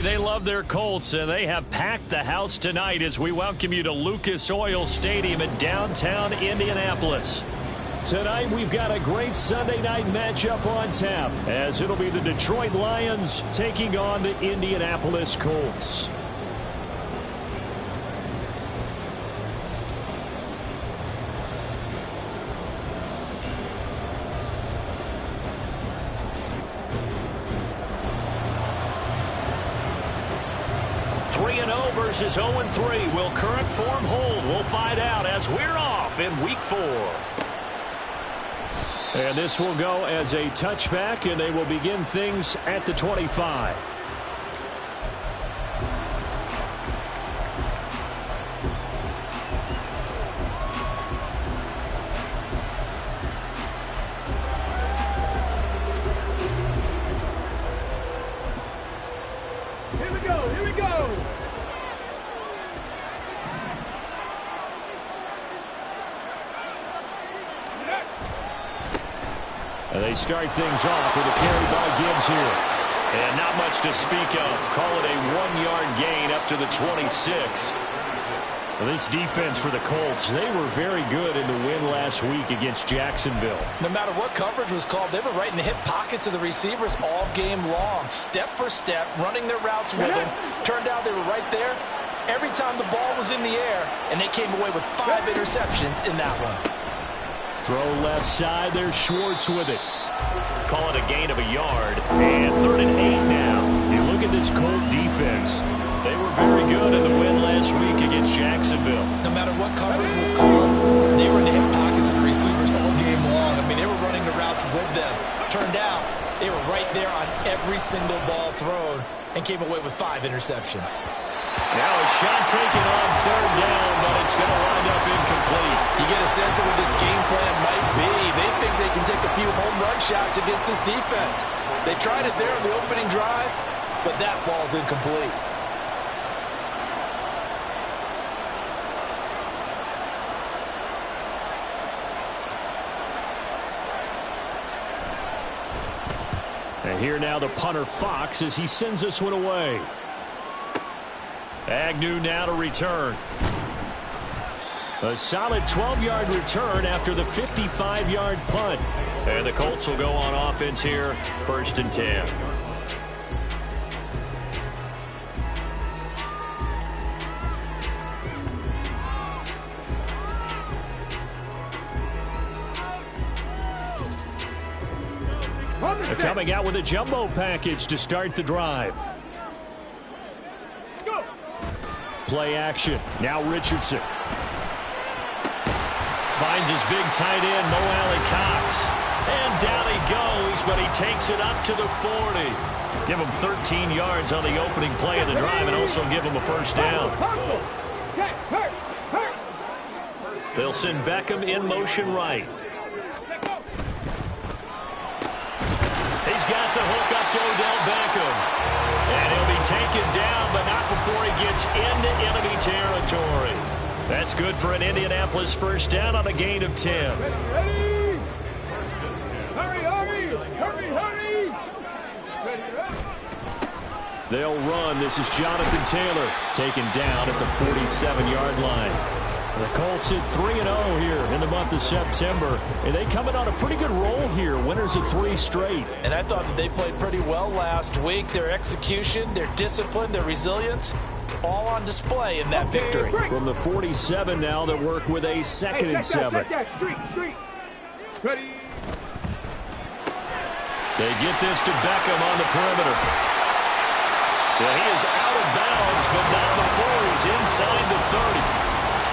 They love their Colts, and they have packed the house tonight as we welcome you to Lucas Oil Stadium in downtown Indianapolis. Tonight, we've got a great Sunday night matchup on tap, as it'll be the Detroit Lions taking on the Indianapolis Colts. Versus 0-3. Will current form hold? We'll find out as we're off in Week 4. And this will go as a touchback, and they will begin things at the 25. Here we go. And they start things off with a carry by Gibbs here. And not much to speak of. Call it a 1-yard gain up to the 26. Well, this defense for the Colts, they were very good in the win last week against Jacksonville. No matter what coverage was called, they were right in the hip pockets of the receivers all game long. Step for step, running their routes with them. Turned out they were right there every time the ball was in the air, and they came away with 5 interceptions in that one. Throw left side. There's Schwartz with it. Call it a gain of a yard. And 3rd and 8 now. You look at this Colt defense. They were very good in the win last week against Jacksonville. No matter what coverage was called, they were in the hip pockets of the receivers all game long. I mean, they were running the routes with them. Turned out they were right there on every single ball thrown and came away with 5 interceptions. Now a shot taken on 3rd down, but it's going to wind up incomplete. You get a sense of what this game plan might be. They think they can take a few home run shots against this defense. They tried it there on the opening drive, but that ball's incomplete. And here now the punter Fox as he sends this one away. Agnew now to return. A solid 12-yard return after the 55-yard punt. And the Colts will go on offense here, 1st and 10. They're coming out with a jumbo package to start the drive. Play action. Now Richardson. Finds his big tight end, Mo Alley-Cox. And down he goes, but he takes it up to the 40. Give him 13 yards on the opening play of the drive and also give him a 1st down. They'll send Beckham in motion right. He's got the hook up to Odell Beckham. And he'll be taken down, but not before he gets into enemy territory. That's good for an Indianapolis 1st down on a gain of 10. Hurry! They'll run. This is Jonathan Taylor taken down at the 47-yard line. The Colts hit 3-0 here in the month of September, and they come in on a pretty good roll here, winners of 3 straight. And I thought that they played pretty well last week. Their execution, their discipline, their resilience, all on display in that victory. From the 47 now, they work with a 2nd and 7. Ready. They get this to Beckham on the perimeter. Well, he is out of bounds, but not before he's inside the 30.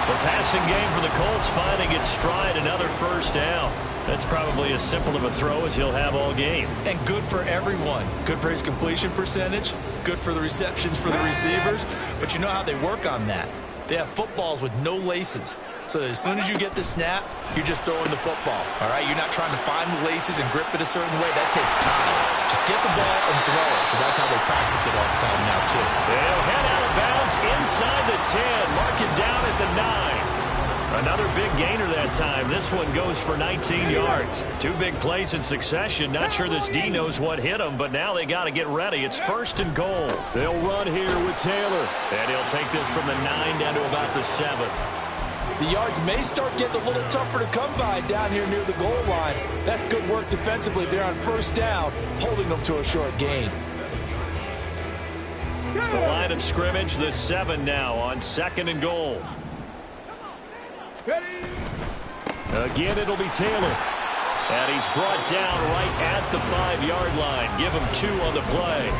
The passing game for the Colts finding its stride, another 1st down. That's probably as simple of a throw as he'll have all game. And good for everyone. Good for his completion percentage. Good for the receptions for the receivers. But you know how they work on that. They have footballs with no laces. So as soon as you get the snap, you're just throwing the football. All right? You're not trying to find the laces and grip it a certain way. That takes time. Just get the ball and throw it. So that's how they practice it all the time now, too. They'll head out of bounds inside the 10. Mark it down at the 9. Another big gainer that time. This one goes for 19 yards. Two big plays in succession. Not sure this D knows what hit him, but now they got to get ready. It's 1st and goal. They'll run here with Taylor. And he'll take this from the 9 down to about the 7. The yards may start getting a little tougher to come by down here near the goal line. That's good work defensively there on 1st down, holding them to a short gain. The line of scrimmage, the 7 now on 2nd and goal. Again, it'll be Taylor. And he's brought down right at the 5-yard line. Give him 2 on the play.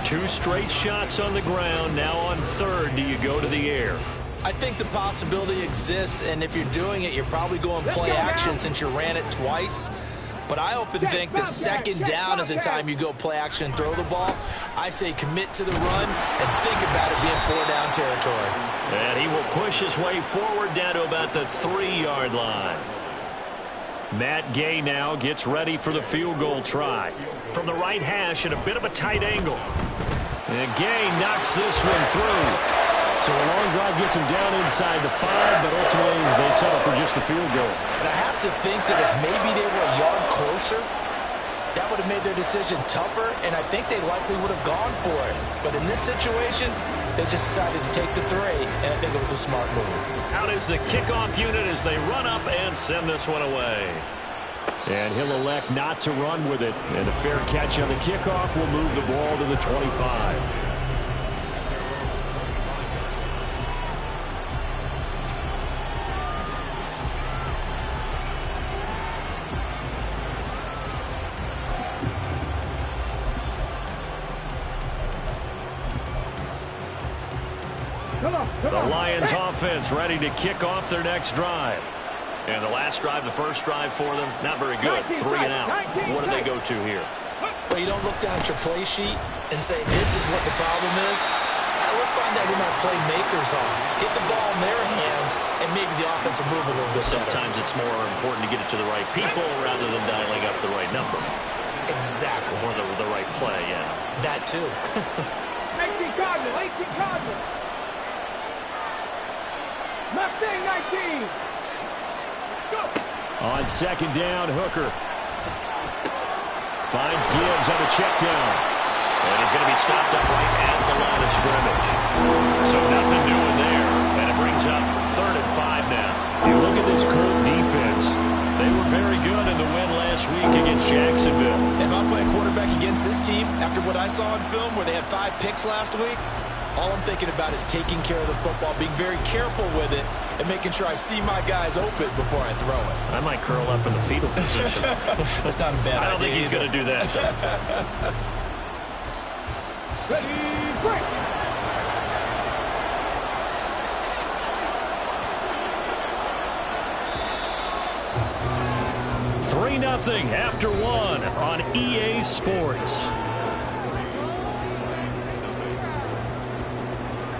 2 straight shots on the ground. Now on 3rd, do you go to the air? I think the possibility exists, and if you're doing it, you're probably going play action since you ran it twice. But I often think that 2nd down is the time you go play action and throw the ball. I say commit to the run and think about it being 4-down territory. And he will push his way forward down to about the 3-yard line. Matt Gay now gets ready for the field goal try. From the right hash at a bit of a tight angle. And Gay knocks this one through. So a long drive gets him down inside the 5, but ultimately they settle for just the field goal. And I have to think that if maybe they were a yard closer, that would have made their decision tougher, and I think they likely would have gone for it. But in this situation, they just decided to take the 3, and I think it was a smart move. Out is the kickoff unit as they run up and send this one away. And he'll elect not to run with it. And a fair catch on the kickoff will move the ball to the 25. The Lions offense ready to kick off their next drive. And the last drive, the first drive for them, not very good. 3 and out. What do they go to here? Well, you don't look down at your play sheet and say, this is what the problem is. Let's find out who my playmakers are. Get the ball in their hands, and maybe the offense will move a little bit better. Sometimes it's more important to get it to the right people rather than dialing up the right number. Exactly. Or the right play, yeah. That too. 18 Cardinal, 18 Cardinal. Mustang 19. Go. On 2nd down, Hooker. Finds Gibbs on the check down. And he's going to be stopped up right at the line of scrimmage. So nothing doing there. And it brings up 3rd and 5 now. You look at this Colt defense. They were very good in the win last week against Jacksonville. If I'm playing quarterback against this team, after what I saw in film where they had 5 picks last week, all I'm thinking about is taking care of the football, being very careful with it, and making sure I see my guys open before I throw it. I might curl up in the fetal position. That's not a bad idea. I don't think he's going to do that. Ready, break. Nothing after 1 on EA Sports.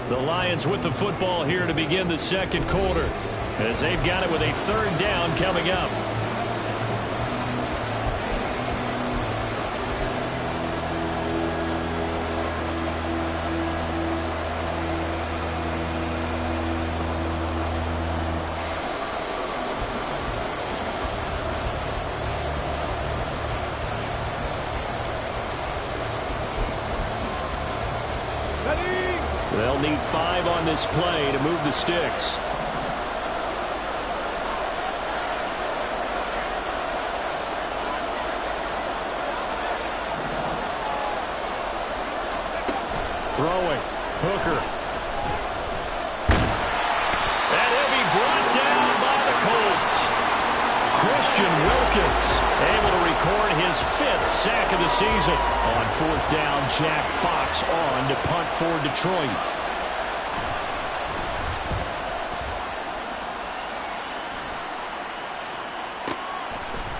The Lions with the football here to begin the 2nd quarter, as they've got it with a 3rd down coming up. They'll need 5 on this play to move the sticks. Throwing. Hooker. And he'll be brought down by the Colts. Christian Wilkins able to record his 5th sack of the season. On 4th down, Jack Fox on to punt for Detroit.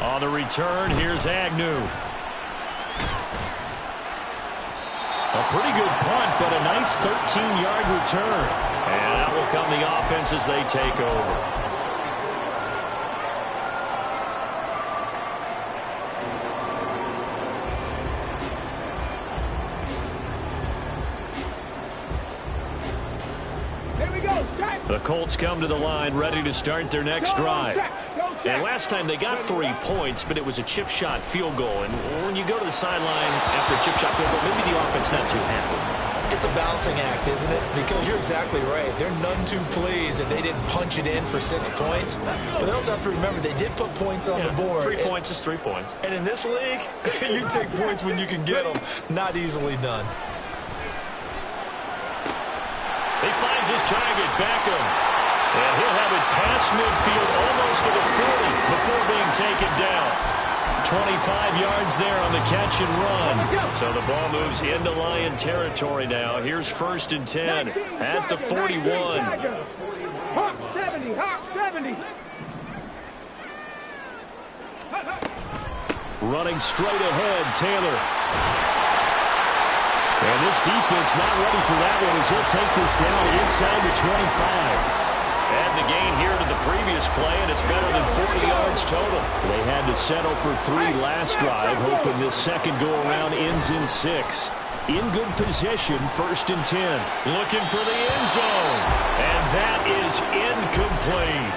On the return, here's Agnew. A pretty good punt, but a nice 13-yard return. And out will come the offense as they take over. Here we go. The Colts come to the line ready to start their next drive. And last time they got 3 points, but it was a chip shot field goal. And when you go to the sideline after a chip shot field goal, maybe the offense not too happy. It's a balancing act, isn't it? Because you're exactly right. They're none too pleased that they didn't punch it in for 6 points. But they also have to remember they did put points on the board. 3 points is 3 points. And in this league, you take points when you can get them. Not easily done. He finds his target, Beckham. And he'll have it past midfield almost to the 40 before being taken down. 25 yards there on the catch and run. So the ball moves into Lion territory now. Here's 1st and 10 at the 41. Hawk 70, Hawk 70. Running straight ahead, Taylor. And this defense not ready for that one as he'll take this down inside the 25. Add the gain here to the previous play, and it's better than 40 yards total. They had to settle for 3 last drive, hoping this second go-around ends in 6. In good position, 1st and 10. Looking for the end zone. And that is incomplete.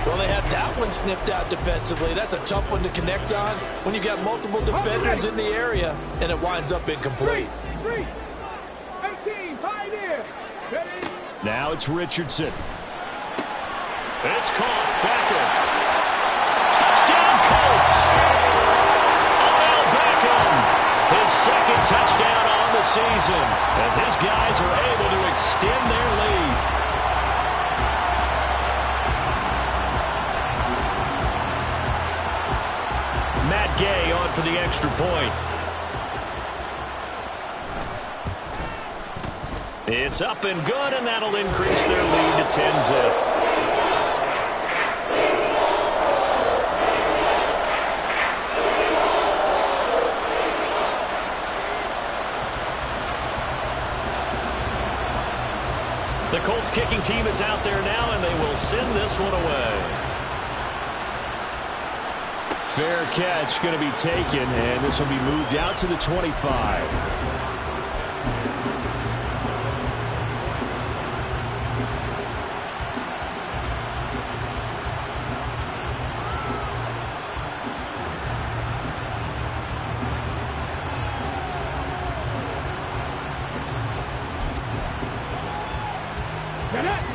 Well, they had that one snipped out defensively. That's a tough one to connect on when you've got multiple defenders in the area, and it winds up incomplete. 18, pioneer. Ready? Now it's Richardson. It's caught. Beckham. Touchdown, Colts. Odell Beckham. His 2nd touchdown on the season as his guys are able to extend their lead. Matt Gay on for the extra point. It's up and good, and that'll increase their lead to 10-zip. The Colts kicking team is out there now, and they will send this one away. Fair catch going to be taken, and this will be moved out to the 25.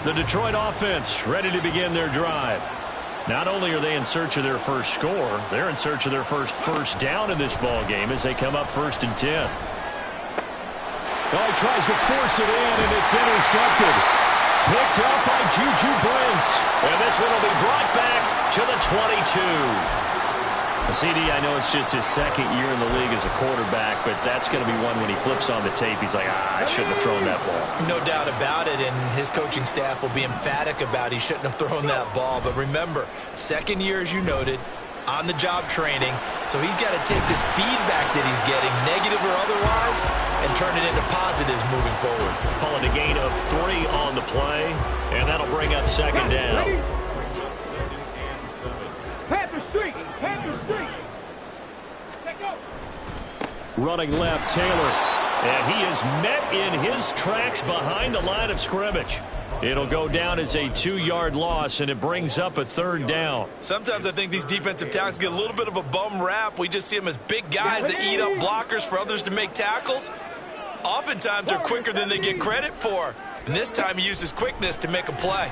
The Detroit offense ready to begin their drive. Not only are they in search of their first score, they're in search of their first down in this ball game as they come up 1st and 10. Well, he tries to force it in, and it's intercepted. Picked up by Juju Brents. And this one will be brought back to the 22. CD, I know it's just his 2nd year in the league as a quarterback, but that's going to be one when he flips on the tape, he's like, I shouldn't have thrown that ball. No doubt about it, and his coaching staff will be emphatic about he shouldn't have thrown that ball. But remember, 2nd year, as you noted, on-the-job training, so he's got to take this feedback that he's getting, negative or otherwise, and turn it into positives moving forward. Calling a gain of 3 on the play, and that'll bring up 2nd down. Panther Street, Panther Street. Let go. Running left, Taylor. And he is met in his tracks behind the line of scrimmage. It'll go down as a 2-yard loss, and it brings up a 3rd down. Sometimes I think these defensive tackles get a little bit of a bum rap. We just see them as big guys that eat up blockers for others to make tackles. Oftentimes they're quicker than they get credit for. And this time he uses quickness to make a play.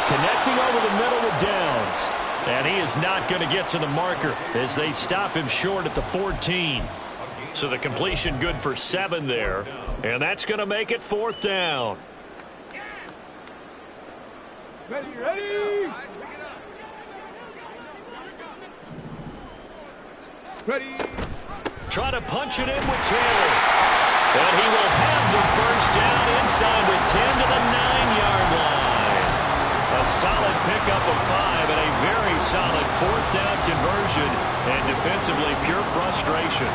Connecting over the middle with Downs. And he is not going to get to the marker as they stop him short at the 14. So the completion good for 7 there. And that's going to make it 4th down. Ready, ready. Ready. Try to punch it in with Taylor. And he will have the 1st down inside the 10 to the 9-yard line. A solid pickup of 5 and a very solid 4th down conversion. And defensively, pure frustration.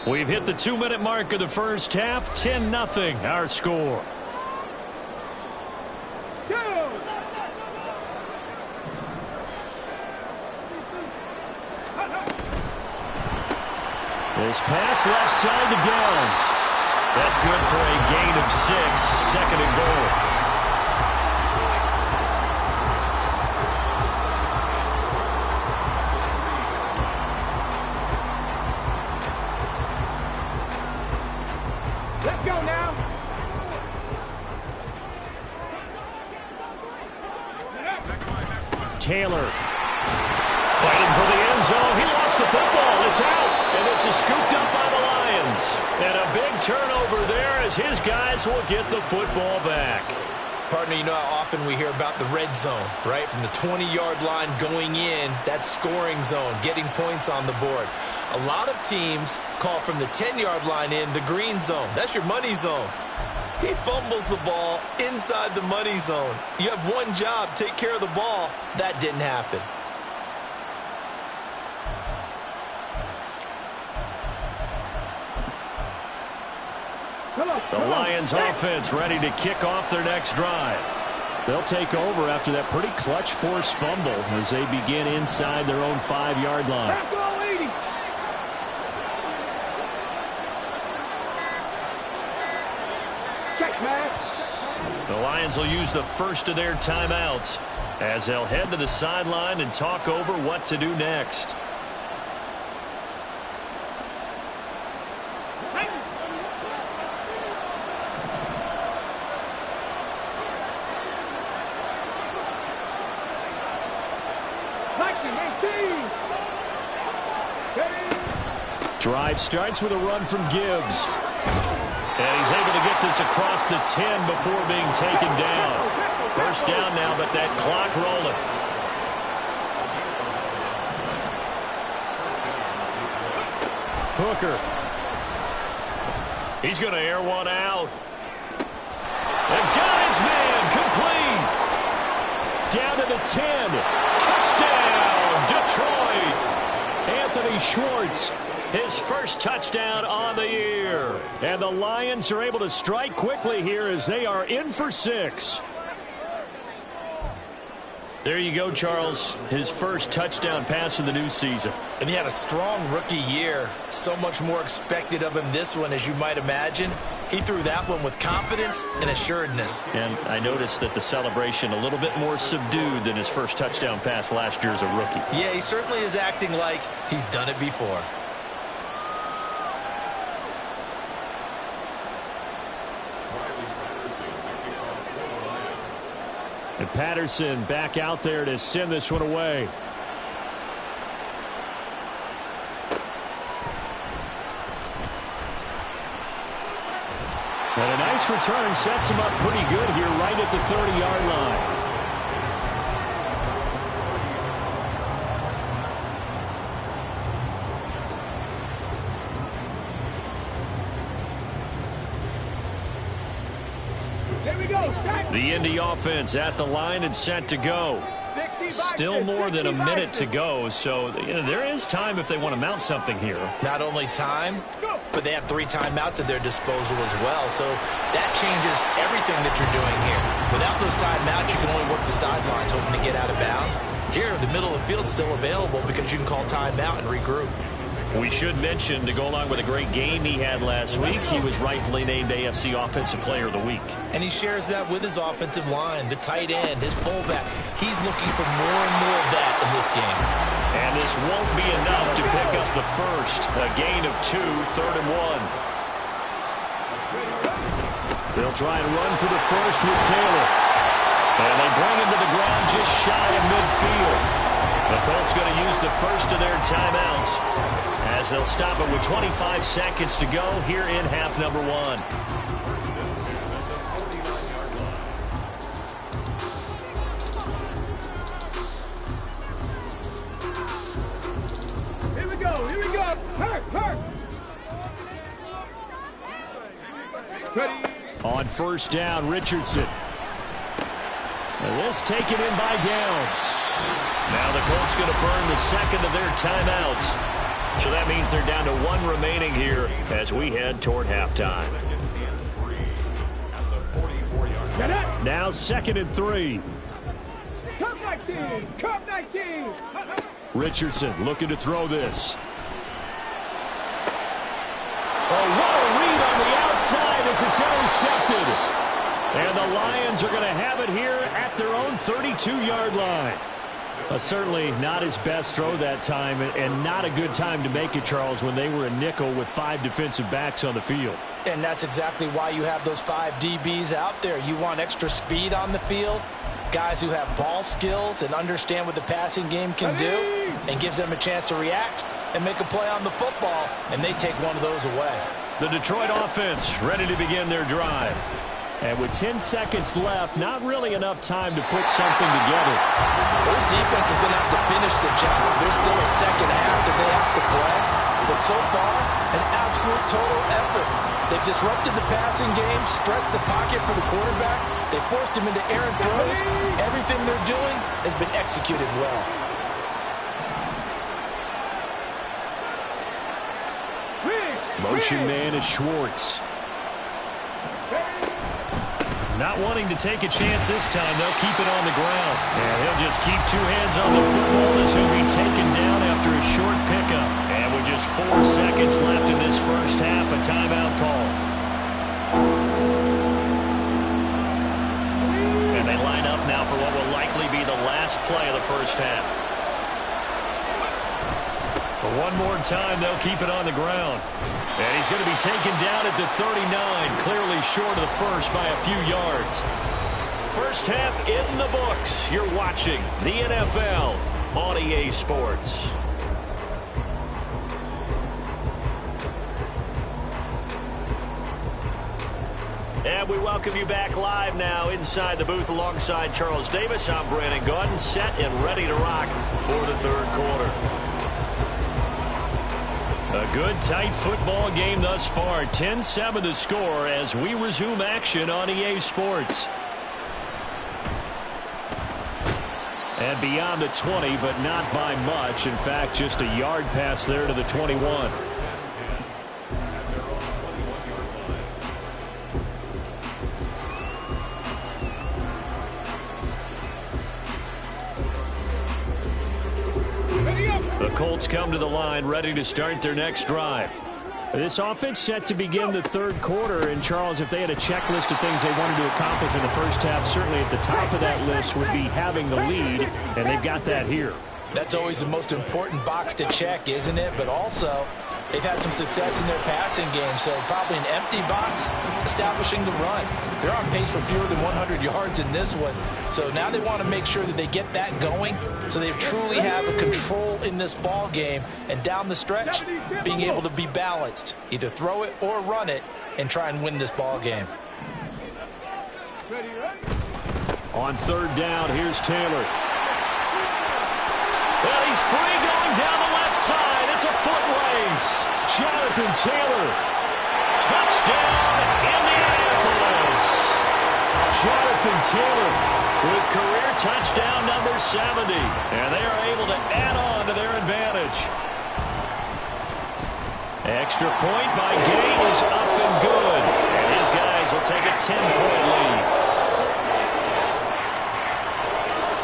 We've hit the 2-minute mark of the first half. 10-0 our score. This pass left side to Downs. That's good for a gain of 6, second and goal. Let's go now. Taylor fighting for the end zone. He lost the football. It's out. And this is scooped up by the Lions. And a big turnover there as his guys will get the football back. Partner, you know how often we hear about the red zone, right? From the 20-yard line going in, that scoring zone, getting points on the board. A lot of teams call from the 10-yard line in the green zone. That's your money zone. He fumbles the ball inside the money zone. You have one job, take care of the ball. That didn't happen. The Lions offense ready to kick off their next drive. They'll take over after that pretty clutch forced fumble as they begin inside their own 5-yard line. The Lions will use the first of their timeouts as they'll head to the sideline and talk over what to do next. Drive starts with a run from Gibbs. And he's able to get this across the 10 before being taken down. First down now, but that clock rolling. Hooker. He's going to air one out. And got his man complete. Down to the 10. Touchdown, Detroit. Anthony Schwartz. His first touchdown on the year. And the Lions are able to strike quickly here as they are in for 6. There you go, Charles. His first touchdown pass of the new season. And he had a strong rookie year. So much more expected of him this one, as you might imagine. He threw that one with confidence and assuredness. And I noticed that the celebration a little bit more subdued than his first touchdown pass last year as a rookie. Yeah, he certainly is acting like he's done it before. And Patterson back out there to send this one away. And a nice return sets him up pretty good here right at the 30-yard line. The Indy offense at the line and set to go. Still more than a minute to go, so there is time if they want to mount something here. Not only time, but they have 3 timeouts at their disposal as well, so that changes everything that you're doing here. Without those timeouts, you can only work the sidelines, hoping to get out of bounds. Here, the middle of the field is still available because you can call timeout and regroup. We should mention, to go along with a great game he had last week, he was rightfully named AFC Offensive Player of the Week. And he shares that with his offensive line, the tight end, his fullback. He's looking for more and more of that in this game. And this won't be enough to pick up the first. A gain of 2, 3rd and 1. They'll try and run for the first with Taylor. And they bring him to the ground just shy of midfield. The Colts going to use the first of their timeouts as they'll stop it with 25 seconds to go here in half number 1. Here we go. Hurt. Ready. On first down, Richardson. And this taken in by Downs. Now the Colts going to burn the second of their timeouts. So that means they're down to 1 remaining here as we head toward halftime. Now 2nd and 3. 19. Come 19. Richardson looking to throw this. Oh, what a read on the outside as it's intercepted. And the Lions are going to have it here at their own 32-yard line. Certainly not his best throw that time, and not a good time to make it, Charles, when they were a nickel with 5 defensive backs on the field. And that's exactly why you have those 5 DBs out there. You want extra speed on the field, guys who have ball skills and understand what the passing game can do, and gives them a chance to react and make a play on the football, and they take one of those away. The Detroit offense ready to begin their drive. And with 10 seconds left, not really enough time to put something together. This defense is going to have to finish the job. There's still a second half that they have to play. But so far, an absolute total effort. They've disrupted the passing game, stressed the pocket for the quarterback. They forced him into errant throws. Everything they're doing has been executed well. Motion man is Schwartz. Not wanting to take a chance this time, they'll keep it on the ground. And he'll just keep 2 hands on the football as he'll be taken down after a short pickup. And with just 4 seconds left in this first half, a timeout call. And they line up now for what will likely be the last play of the first half. But one more time, they'll keep it on the ground. And he's going to be taken down at the 39, clearly short of the first by a few yards. First half in the books. You're watching the NFL on EA Sports. And we welcome you back live now inside the booth alongside Charles Davis. I'm Brandon Gaudin, set and ready to rock for the third quarter. A good, tight football game thus far. 10-7 the score as we resume action on EA Sports. And beyond the 20, but not by much. In fact, just a yard pass there to the 21. The Colts come to the line, ready to start their next drive. This offense set to begin the third quarter. And, Charles, if they had a checklist of things they wanted to accomplish in the first half, certainly at the top of that list would be having the lead, and they've got that here. That's always the most important box to check, isn't it? But also, they've had some success in their passing game, so probably an empty box establishing the run. They're on pace for fewer than 100 yards in this one, so now they want to make sure that they get that going so they truly have a control in this ball game, and down the stretch, being able to be balanced, either throw it or run it, and try and win this ball game. On third down, here's Taylor. Well, he's free going down the left side. It's a foot race. Jonathan Taylor. Touchdown, Indianapolis. Jonathan Taylor with career touchdown number 70. And they are able to add on to their advantage. Extra point by Gay is up and good. And his guys will take a 10-point lead.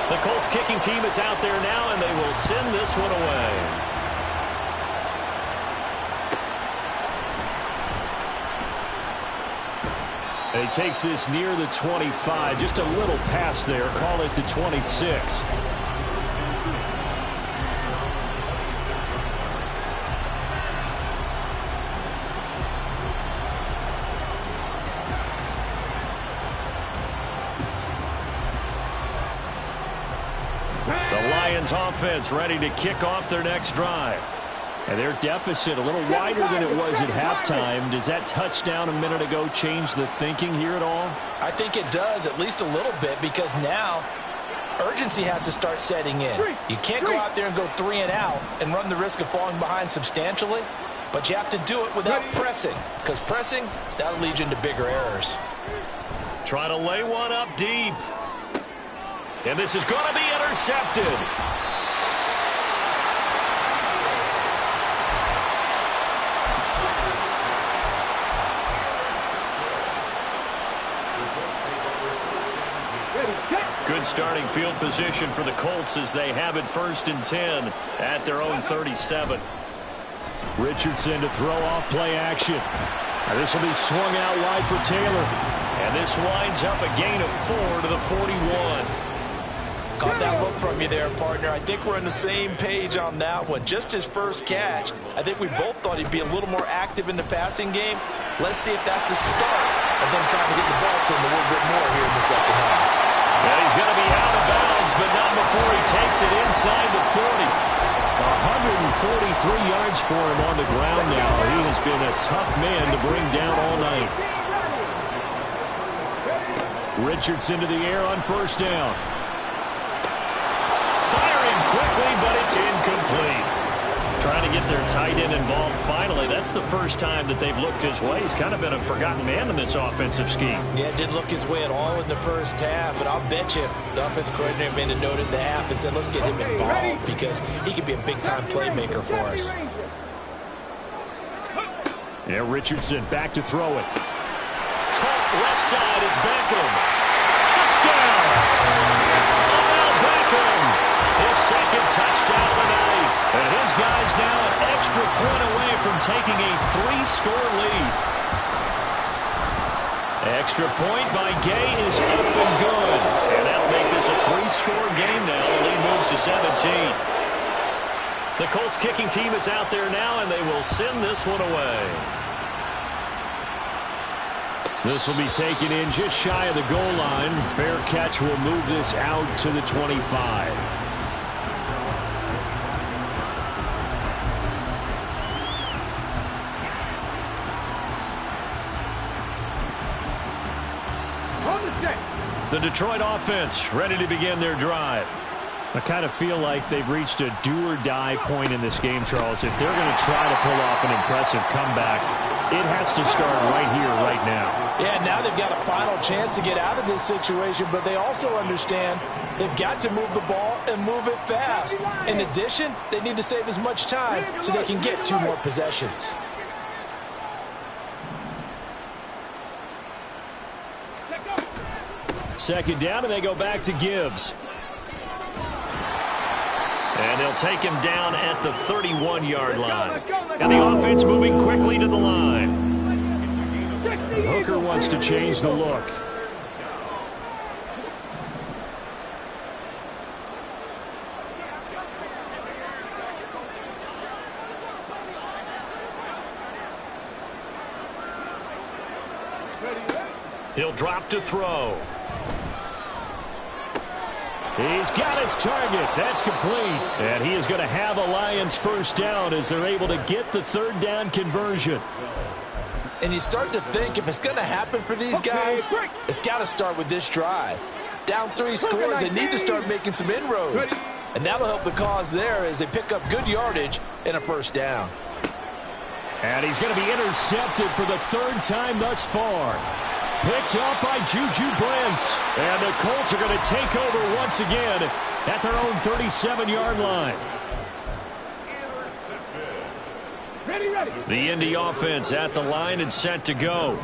The Colts kicking team is out there now, and they will send this one away. He takes this near the 25. Just a little pass there. Call it the 26. Offense ready to kick off their next drive. And their deficit a little wider than it was at halftime. Does that touchdown a minute ago change the thinking here at all? I think it does, at least a little bit, because now urgency has to start setting in. You can't go out there and go 3 and out and run the risk of falling behind substantially, but you have to do it without pressing, because pressing, that'll lead you into bigger errors. Try to lay one up deep. And this is going to be intercepted. good starting field position for the Colts as they have it 1st and 10 at their own 37. Richardson to throw off play action. This will be swung out wide for Taylor. And this winds up a gain of 4 to the 41. Caught that look from you there, partner. I think we're on the same page on that one. Just his first catch. I think we both thought he'd be a little more active in the passing game. Let's see if that's the start of them trying to get the ball to him a little bit more here in the second half. And he's going to be out of bounds, but not before he takes it inside the 40. 143 yards for him on the ground now. He has been a tough man to bring down all night. Richardson to the air on 1st down. Firing quickly, but it's incomplete. Trying to get their tight end involved finally. That's the first time that they've looked his way. He's kind of been a forgotten man in this offensive scheme. Yeah, it didn't look his way at all in the first half, and I'll bet you the offense coordinator made a note at the half and said, let's get him involved because he could be a big-time playmaker for us. Yeah, Richardson back to throw it. Caught left side, it's Beckham. Touchdown! Odell Beckham, his second touchdown of the night. And his guy's now an extra point away from taking a 3-score lead. Extra point by Gay is up and good. And that'll make this a 3-score game now. The lead moves to 17. The Colts kicking team is out there now, and they will send this one away. This will be taken in just shy of the goal line. Fair catch will move this out to the 25. The Detroit offense ready to begin their drive. I kind of feel like they've reached a do-or-die point in this game, Charles. If they're going to try to pull off an impressive comeback, it has to start right here, right now. Yeah, now they've got a final chance to get out of this situation, but they also understand they've got to move the ball and move it fast. In addition, they need to save as much time so they can get 2 more possessions. Second down, and they go back to Gibbs. And they'll take him down at the 31-yard line. And the offense moving quickly to the line. Hooker wants to change the look. He'll drop to throw. He's got his target. That's complete. And he is going to have a Lions 1st down as they're able to get the 3rd down conversion. And you start to think if it's going to happen for these guys, it's got to start with this drive. Down 3 scores, they need to start making some inroads. And that'll help the cause there as they pick up good yardage in a 1st down. And he's going to be intercepted for the 3rd time thus far. Picked up by Juju Brents. And the Colts are going to take over once again at their own 37-yard line. The Indy offense at the line and set to go.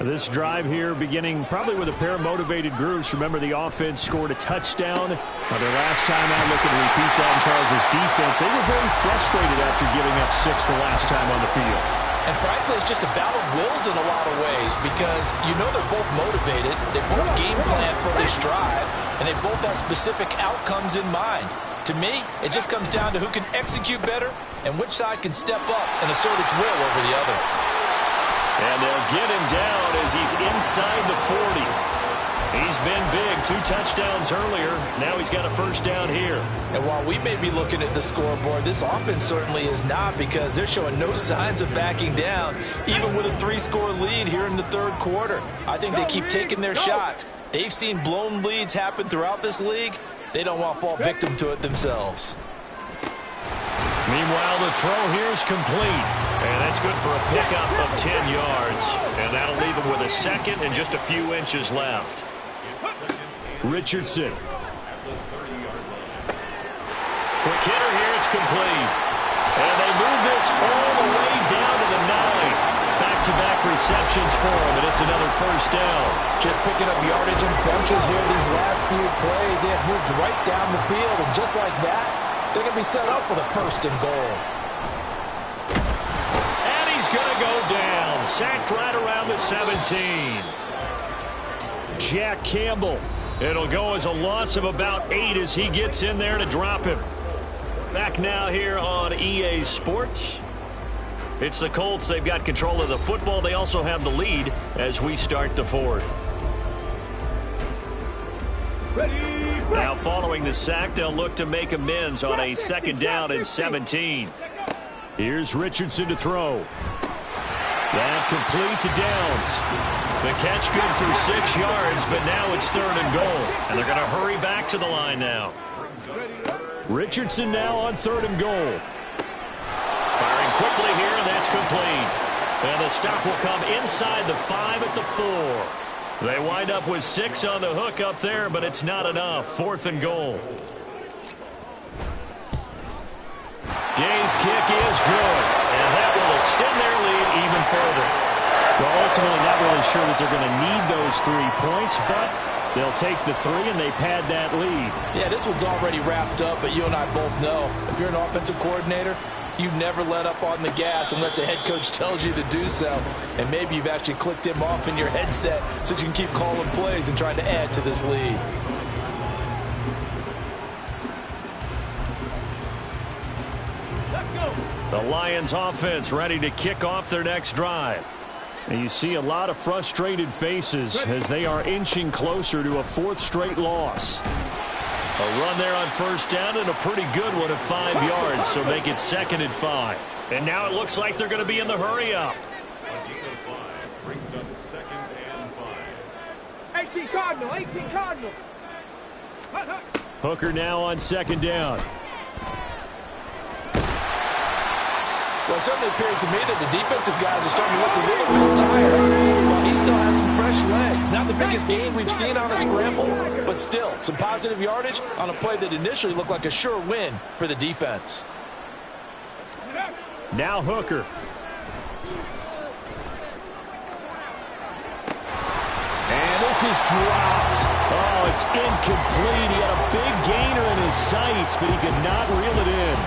This drive here beginning probably with a pair of motivated groups. Remember, the offense scored a touchdown. Their last time out, looking to repeat that in Charles' defense. They were very frustrated after giving up 6 the last time on the field. And frankly, it's just a battle of wills in a lot of ways because you know they're both motivated. They both game plan for this drive, and they both have specific outcomes in mind. To me, it just comes down to who can execute better and which side can step up and assert its will over the other. And they'll get him down as he's inside the 40. He's been big, 2 touchdowns earlier. Now he's got a 1st down here. And while we may be looking at the scoreboard, this offense certainly is not because they're showing no signs of backing down, even with a 3-score lead here in the 3rd quarter. I think they keep taking their shots. They've seen blown leads happen throughout this league. They don't want to fall victim to it themselves. Meanwhile, the throw here is complete. And that's good for a pickup of 10 yards. And that'll leave him with a 2nd and just a few inches left. Richardson. Quick hitter here, it's complete. And they move this all the way down to the 9. Back back-to-back receptions for him, and it's another first down. Just picking up yardage in bunches here these last few plays. They have moved right down the field, and just like that, they're going to be set up with a first and goal. And he's going to go down. Sacked right around the 17. Jack Campbell. It'll go as a loss of about 8 as he gets in there to drop him. Back now here on EA Sports. It's the Colts. They've got control of the football. They also have the lead as we start the fourth. Now following the sack, they'll look to make amends on a second down and 17. Here's Richardson to throw. That complete to Downs. The catch good for 6 yards, but now it's third and goal. And they're going to hurry back to the line now. Richardson now on third and goal. Firing quickly here, and that's complete. And the stop will come inside the 5 at the 4. They wind up with 6 on the hook up there, but it's not enough. Fourth and goal. Gay's kick is good, and that will extend their lead even further. Well, ultimately not really sure that they're going to need those 3 points, but they'll take the 3, and they pad that lead. Yeah, this one's already wrapped up, but you and I both know if you're an offensive coordinator, you never let up on the gas unless the head coach tells you to do so. And maybe you've actually clicked him off in your headset so you can keep calling plays and trying to add to this lead. The Lions offense ready to kick off their next drive. And you see a lot of frustrated faces as they are inching closer to a 4th straight loss. A run there on first down and a pretty good one of 5 yards, so make it 2nd and 5. And now it looks like they're going to be in the hurry-up. Brings up 2nd and 5. 18 Cardinal, 18 Cardinal. Hooker now on 2nd down. Well, it certainly appears to me that the defensive guys are starting to look a little bit tired. While he still has some fresh legs. Not the biggest gain we've seen on a scramble, but still some positive yardage on a play that initially looked like a sure win for the defense. Now Hooker. And this is dropped. Oh, it's incomplete. He had a big gainer in his sights, but he could not reel it in.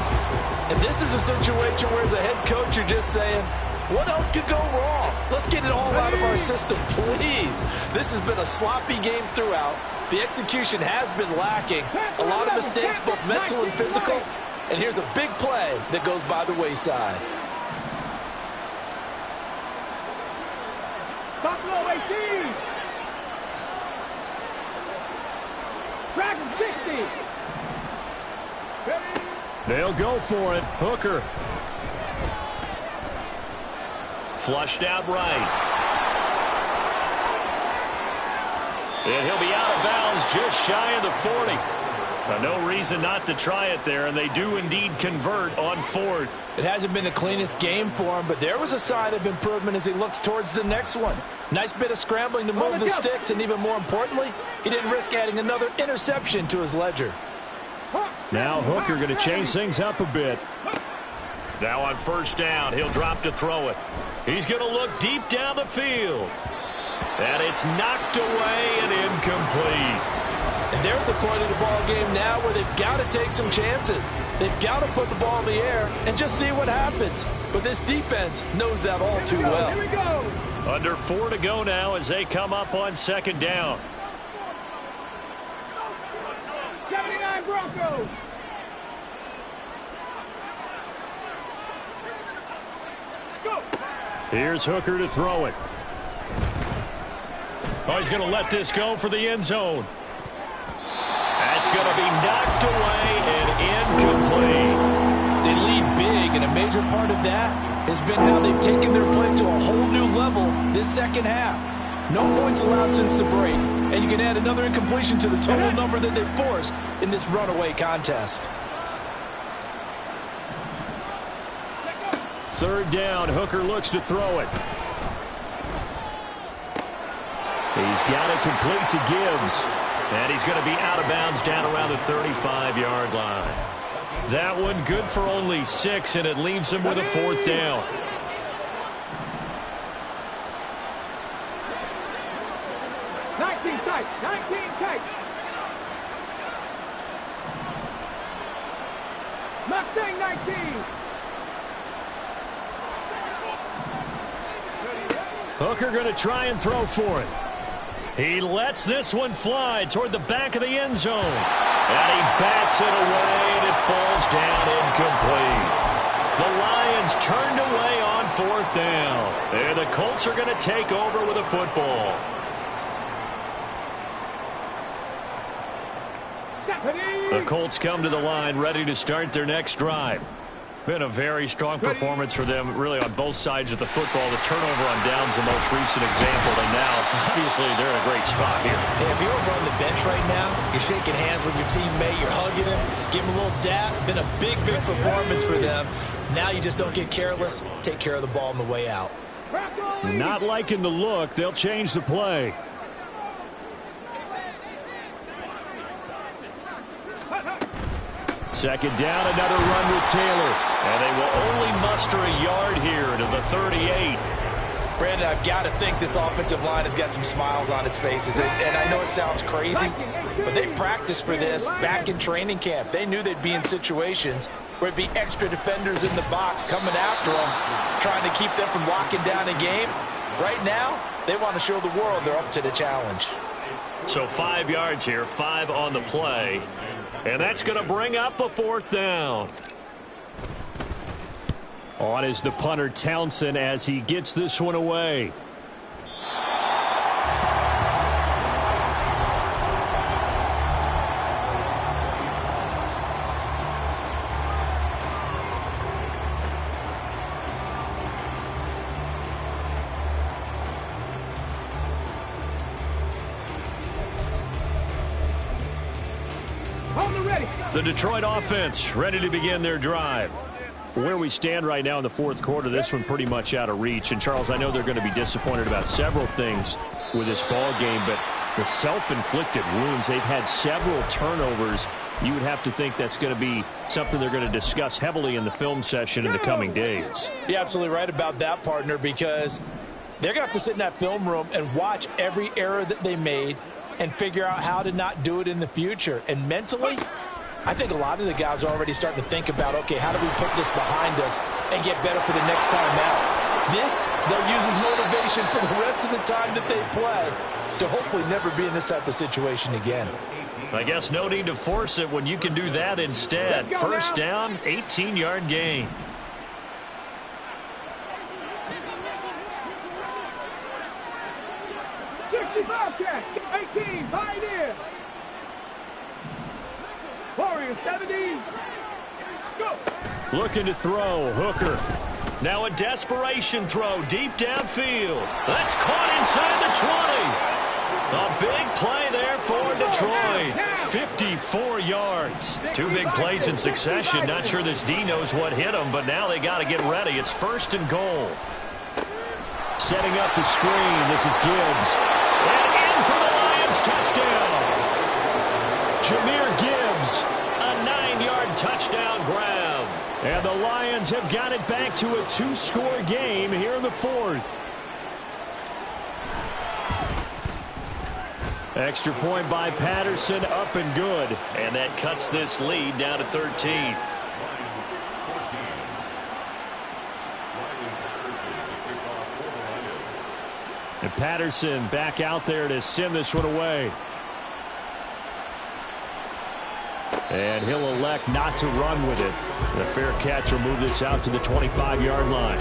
And this is a situation where, as a head coach, you're just saying, what else could go wrong? Let's get it all out of our system, please. This has been a sloppy game throughout. The execution has been lacking. A lot of mistakes, both mental and physical. And here's a big play that goes by the wayside. Buffalo 18. Dragon 60. They'll go for it. Hooker. Flushed out right. And he'll be out of bounds just shy of the 40. No reason not to try it there, and they do indeed convert on 4th. It hasn't been the cleanest game for him, but there was a sign of improvement as he looks towards the next one. Nice bit of scrambling to move the sticks, and even more importantly, he didn't risk adding another interception to his ledger. Now Hooker going to change things up a bit. Now on first down, he'll drop to throw it. He's going to look deep down the field. And it's knocked away and incomplete. And they're at the point of the ball game now where they've got to take some chances. They've got to put the ball in the air and just see what happens. But this defense knows that all too well. Here we go. Under 4 to go now as they come up on second down. 79 Broncos. Go. Here's Hooker to throw it. Oh, he's going to let this go for the end zone. That's going to be knocked away and incomplete. They lead big, and a major part of that has been how they've taken their play to a whole new level this second half. No points allowed since the break, and you can add another incompletion to the total number that they've forced in this runaway contest. Third down, Hooker looks to throw it. He's got it complete to Gibbs. And he's going to be out of bounds down around the 35-yard line. That one good for only 6, and it leaves him with a 4th down. Mustang 19. Hooker going to try and throw for it. He lets this one fly toward the back of the end zone. And he bats it away, and it falls down incomplete. The Lions turned away on 4th down. And the Colts are going to take over with a football. The Colts come to the line ready to start their next drive. Been a very strong performance for them, really, on both sides of the football. The turnover on downs, the most recent example, and now, obviously, they're in a great spot here. Hey, if you're over on the bench right now, you're shaking hands with your teammate, you're hugging him, give him a little dap. Been a big performance for them. Now you just don't get careless. Take care of the ball on the way out. Not liking the look. They'll change the play. Second down, another run with Taylor. And they will only muster a yard here to the 38. Brandon, I've got to think this offensive line has got some smiles on its faces. And I know it sounds crazy, but they practiced for this back in training camp. They knew they'd be in situations where it'd be extra defenders in the box coming after them, trying to keep them from locking down a game. Right now, they want to show the world they're up to the challenge. So 5 yards here, 5 on the play. And that's going to bring up a 4th down. On is the punter, Townsend, as he gets this one away. The Detroit offense ready to begin their drive. Where we stand right now in the 4th quarter, this one pretty much out of reach. And, Charles, I know they're going to be disappointed about several things with this ball game, but the self-inflicted wounds, they've had several turnovers. You would have to think that's going to be something they're going to discuss heavily in the film session in the coming days. You're absolutely right about that, partner, because they're going to have to sit in that film room and watch every error that they made and figure out how to not do it in the future. And mentally, I think a lot of the guys are already starting to think about, okay, how do we put this behind us and get better for the next time out? This, they'll use as motivation for the rest of the time that they play to hopefully never be in this type of situation again. I guess no need to force it when you can do that instead. First down, 18-yard gain. Check. 18, Pioneer. Warriors 70. Go. Looking to throw, Hooker. Now a desperation throw deep downfield. That's caught inside the 20. A big play there for Detroit. 54 yards. 2 big plays in succession. Not sure this D knows what hit him, but now they got to get ready. It's 1st and goal. Setting up the screen. This is Gibbs. And in for the Lions touchdown. Jahmyr Gibbs. A 9-yard touchdown grab. And the Lions have got it back to a 2-score game here in the 4th. Extra point by Patterson, up and good. And that cuts this lead down to 13. And Patterson back out there to send this one away. And he'll elect not to run with it. The fair catch will move this out to the 25-yard line.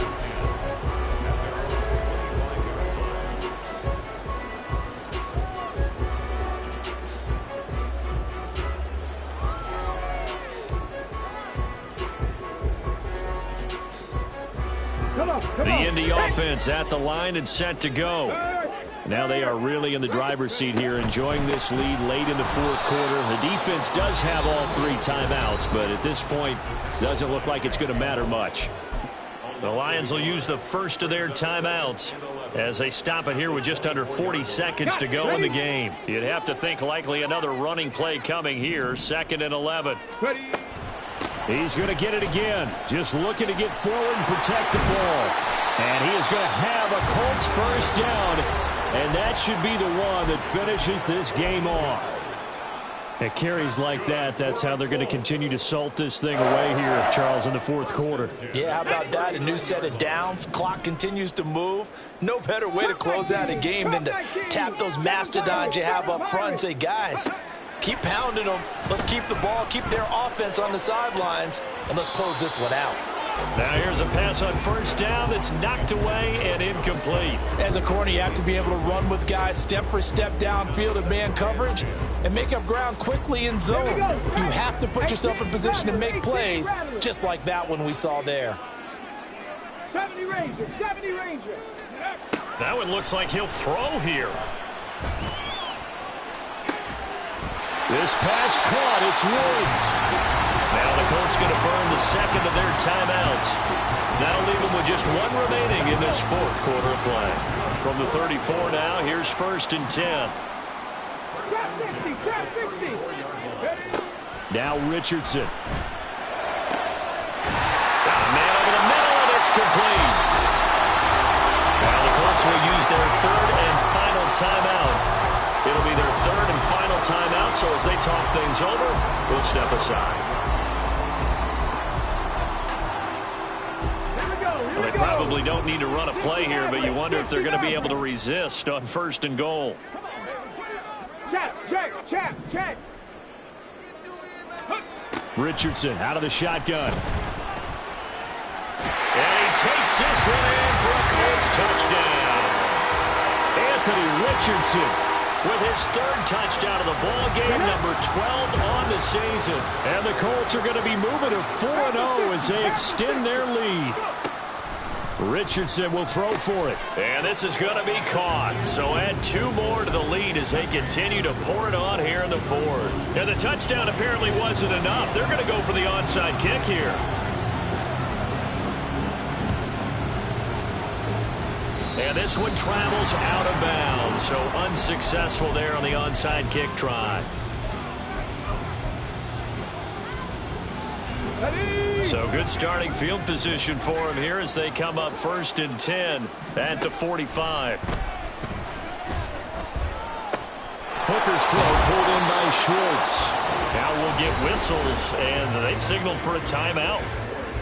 The Indy offense at the line and set to go. Now they are really in the driver's seat here, enjoying this lead late in the 4th quarter. The defense does have all 3 timeouts, but at this point, doesn't look like it's going to matter much. The Lions will use the first of their timeouts as they stop it here with just under 40 seconds to go in the game. You'd have to think likely another running play coming here, 2nd and 11. He's going to get it again. Just looking to get forward and protect the ball. And he is going to have a Colts first down. And that should be the one that finishes this game off. At carries like that, that's how they're going to continue to salt this thing away here, Charles, in the fourth quarter. Yeah, how about that? A new set of downs. Clock continues to move. No better way to close out a game than to tap those mastodons you have up front and say, guys, keep pounding them. Let's keep the ball, keep their offense on the sidelines, and let's close this one out. Now here's a pass on first down that's knocked away and incomplete. As a corner, you have to be able to run with guys step for step downfield in man coverage and make up ground quickly in zone. You have to put yourself in position to make plays, just like that one we saw there. 70 Ranger, 70 Ranger. That one looks like he'll throw here. This pass caught. It's Woods. Now the Colts going to burn the second of their timeouts. That'll leave them with just one remaining in this fourth quarter of play. From the 34 now, here's 1st and 10. Trap 50, trap 50. Now Richardson. Got a man over the middle, and it's complete. Now the Colts will use their third and final timeout. It'll be their third and final timeout, so as they talk things over, we'll step aside. Well, they probably don't need to run a play here, but you wonder if they're going to be able to resist on 1st and goal. Check. Richardson out of the shotgun. And he takes this one in for a Colts touchdown. Anthony Richardson with his third touchdown of the ball game, number 12 on the season. And the Colts are going to be moving to 4-0 as they extend their lead. Richardson will throw for it. And this is going to be caught. So add 2 more to the lead as they continue to pour it on here in the fourth. And the touchdown apparently wasn't enough. They're going to go for the onside kick here. And this one travels out of bounds. So unsuccessful there on the onside kick try. So good starting field position for him here as they come up 1st and 10 at the 45. Hooker's throw pulled in by Schwartz. Now we'll get whistles, and they've signaled for a timeout.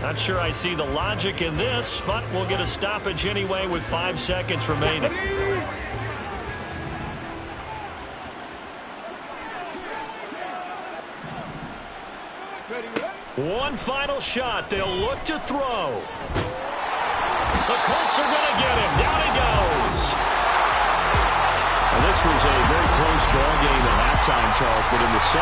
Not sure I see the logic in this, but we'll get a stoppage anyway with 5 seconds remaining. One final shot. They'll look to throw. The Colts are going to get him. Down he goes. And this was a very close ball game at halftime, Charles, but in the second